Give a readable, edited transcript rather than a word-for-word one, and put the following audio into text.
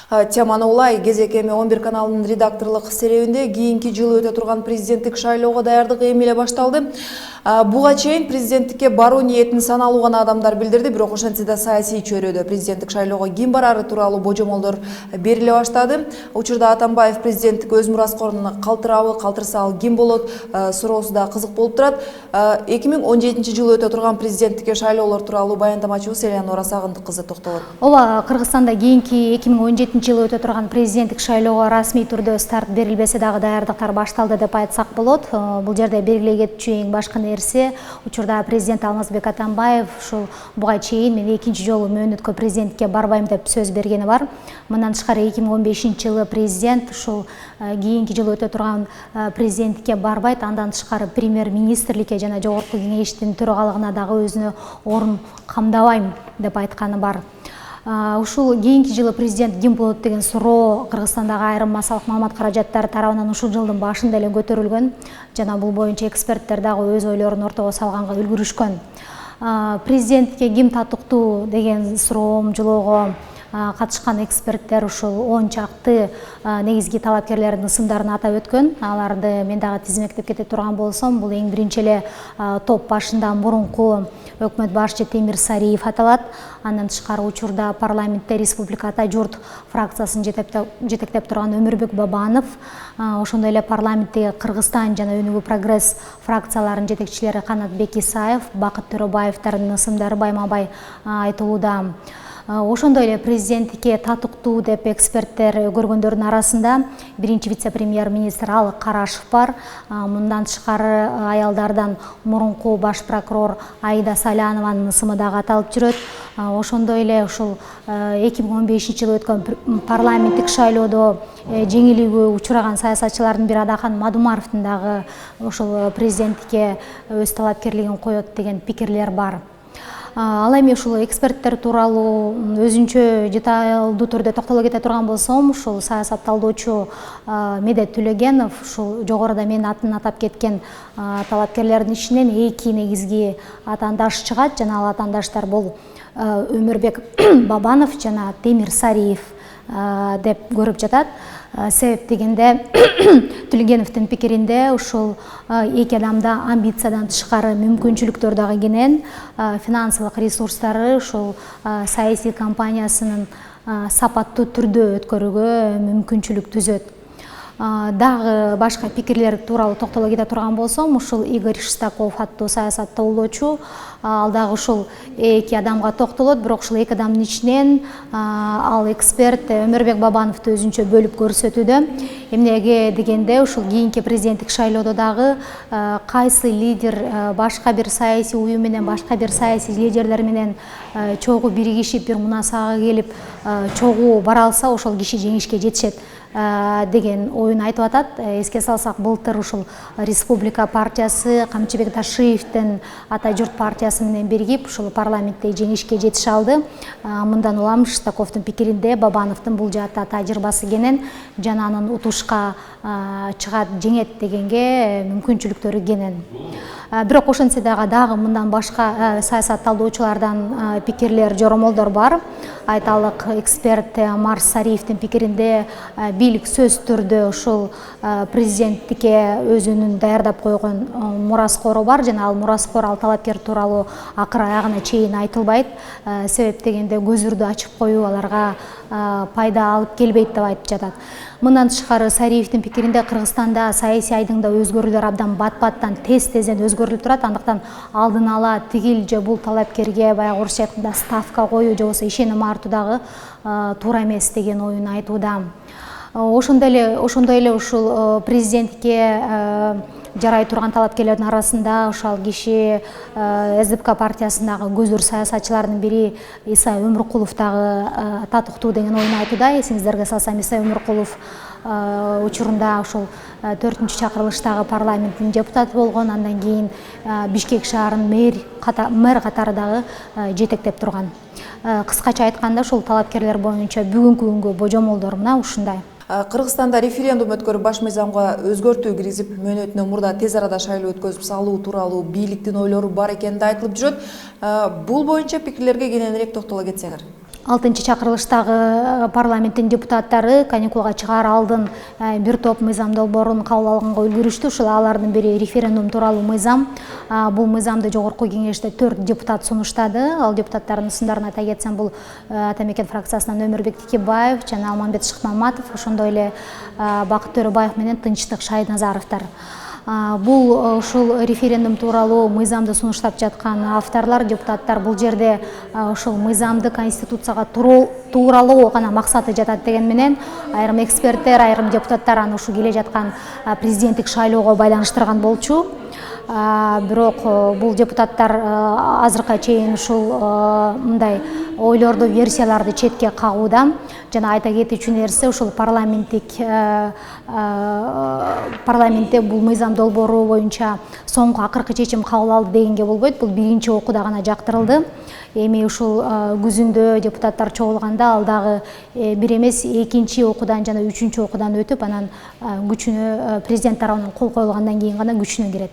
Теманы улай Кезек эми 11 каналынын редакторлук серебинде кийинки жылы өтө турган президенттик шайлоого даярдык эми эле башталды. Буга чейин президенттикке баруу ниетин саналуу гана адамдар билдирди, бирок ошентсе да саясий чөйрөдө президенттик шайлоого ким барары тууралуу божомолдор бериле баштады. Учурда Атамбаев президенттик өз мураскорун калтырабы, калтырса ал ким болот суроосу да кызык болуп турат. 2017-жылы өтө турган президенттикке шайлоолор тууралуу баяндамачыбыз Элеонора Сагындык кызы токтолот. Ооба, Кыргызстанда кийинки 2017-жылы өтө турган президенттик шайлоого расмий түрдө старт берилбесе дагы даярдыктар башталды деп айтсак болот. Бул жерде белгилей кетчү эң башкы нерсе, учурда президент Алмазбек Атамбаев ушул буга чейин мен экинчи жолу мөөнөткө президенттикке барбайм деп сөз бергени бар. Мындан тышкары 2015-жылы президент ушул кийинки жылы өтө турган президенттикке барбайт, андан тышкары премьер-министрликке жана жогорку кеңештин төрагалыгына дагы өзүнө орун камдабайм деп айтканы бар. Ушул кийинки жылы президент ким болот деген суроо Кыргызстандагы айрым массалык маалымат каражаттары тарабынан ушул жылдын башында эле көтөрүлгөн жана бул боюнча эксперттер дагы өз ойлорун ортого салганга үлгүрүшкөн. Президентке ким татыктуу деген суроомжолоого катышкан эксперттер ушул 10 чакты негизги талапкерлердин ысымдарын атап өткөн. Аларды мен дагы тизмектеп кете турган болсом, бул эң биринчи эле топ башында мурунку өкмөт башчы Темир Сариев аталат. Андан тышкары учурда парламентте Республика Ата журт фракциясын жетектеп турган Өмүрбек Бабанов, ошондой эле парламенттеги Кыргызстан жана Өнүгүү прогресс фракцияларынын жетекчилери Канатбек Исаев, Бакыт Төрөбаевдардын ысымдары байма-бай айтылууда. Ошондой эле президенттикке татыктуу деп эксперттер көргөндөрдүн арасында биринчи вице-премьер-министр Алык Карашев бар. Мындан тышкары аялдардан мурунку баш прокурор Аида Салянованын ысымы дагы аталып жүрөт. Ошондой эле ушул 2015-жылы өткөн парламенттик шайлоодо жеңилүүгө учураган саясатчылардын бири Адахан Мадумаровдун дагы ушул президенттикке өз талапкерлигин коет деген пикирлер бар. Ал эми ушул эксперттер тууралуу өзүнчө деталдуу түрдө токтоло кете турган болсом, ушул саясат талдоочу Медет Түлөгенов ушул жогоруда мен атын атап кеткен талапкерлердин ичинен эки негизги атаандаш чыгат жана ал атаандаштар бул Өмүрбек Бабанов жана Темир Сариев деп көрүп жатат. Себеп дегенде Түлөгеновдун пикиринде ушул эки адамда амбициядан тышкары мүмкүнчүлүктөр дагы кенен, финансылык ресурстары ушул саясий кампаниясынын сапаттуу түрдө өткөрүүгө мүмкүнчүлүк түзөт. Дагы башка пикирлер тууралуу токтоло кете турган болсом, ушул Игорь Шестаков аттуу саясаттоолочу, ал дагы ушул эки адамга токтолот, бирок ушул эки адамдын ичинен ал эксперт Өмүрбек Бабановду өзүнчө бөлүп көрсөтүүдө. Эмнеге дегенде ушул кийинки президенттик шайлоодо дагы кайсы лидер башка бир саясий уюм менен, башка бир саясий лидерлер менен чогуу биригишип, бир мунасабага келип чогуу бара алса, ошол киши жеңишке жетишет деген оюн айтып атат. Эске салсак, былтыр ушул Республика партиясы Камчыбек Ташиевдин Ата журт партиясы менен биригип ушул парламентте жеңишке жетише алды. Мындан улам Штаковдун пикиринде Бабановдун бул жаатта тажрыйбасы кенен жана анын утушка чыгат, жеңет дегенге мүмкүнчүлүктөрү кенен. Бирок ошентсе дагы мындан башка саясат талдоочулардан пикирлер, жоромолдор бар. Айталык, эксперт Марс Сариевдин пикиринде бийлик сөз түрдө ушул президенттикке өзүнүн даярдап койгон мураскору бар жана ал мураскор, ал талапкер тууралуу акыр аягына чейин айтылбайт. Себеп дегенде көзүрдү ачып коюу аларга пайда алып келбейт деп айтып жатат. Мындан тышкары Сариевдин пикиринде Кыргызстанда саясий айдыңда өзгөрүүлөр абдан бат-баттан тез-тезден өзгөрүлүп турат. Андыктан алдын ала тигил же бул талапкерге баягы орусча айтканда ставка коюу же болбосо ишеним артуу дагы туура эмес деген оюн айтууда. Ошондой эле ушул президентке жарай турган талапкерлердин арасында ошол киши СДПК партиясындагы көзүр саясатчылардын бири Иса Өмүркулов дагы татыктуу деген оюн айтууда. Эсиңиздерге салсам, Иса Өмүркулов учурунда ошол 4-чү чакырылыштагы парламенттин депутаты болгон, андан кийин Бишкек шаарынын мэр катары дагы жетектеп турган. Кыскача айтканда, ушул талапкерлер боюнча бүгүнкү күнгө божомолдор мына ушундай. Кыргызстанда референдум өткөрүп баш мыйзамга өзгөртүү киргизип, мөөнөтүнөн мурда тез арада шайлоо өткөзүп салуу тууралуу бийликтин ойлору бар экени да айтылып жүрөт. Бул боюнча пикирлерге кененирээк токтоло кетсеңер. 6 чакырылыштагы парламенттин депутаттары каникулга чыгаар алдын бир топ мыйзам долбоорун кабыл алганга үлгүрүштү. Ушул алардын бири референдум тууралуу мыйзам. Бул мыйзамды жогорку кеңеште 4 депутат сунуштады. Ал депутаттардын ысымдарын айта кетсем, бул Ата Мекен фракциясынан Өмүрбек Тикебаев жана Алмамбет Шыкмаматов, ошондой эле Бакыт Төрөбаев менен Тынчтык Шайназаровдор. Бул ушул референдум тууралуу мыйзамды сунуштап жаткан авторлор, депутаттар бул жерде ушул мыйзамды конституцияга тууралоо гана максаты жатат деген менен айрым эксперттер, айрым депутаттар аны ушу келе жаткан президенттик шайлоого байланыштырган болчу. Бирок бул депутаттар азыркыга чейин ушул мындай ойлорду, версияларды четке кагууда. Жана айта кетүүчү нерсе, ушул парламентте бул мыйзам долбоору боюнча соңку акыркы чечим кабыл алды дегенге болбойт. Бул биринчи окууда гана жактырылды. Эми ушул күзүндө депутаттар чогулганда ал дагы бир эмес, экинчи окуудан жана үчүнчү окуудан өтүп, анан күчүнө президент тарабынан кол коюлгандан кийин гана күчүнө кирет.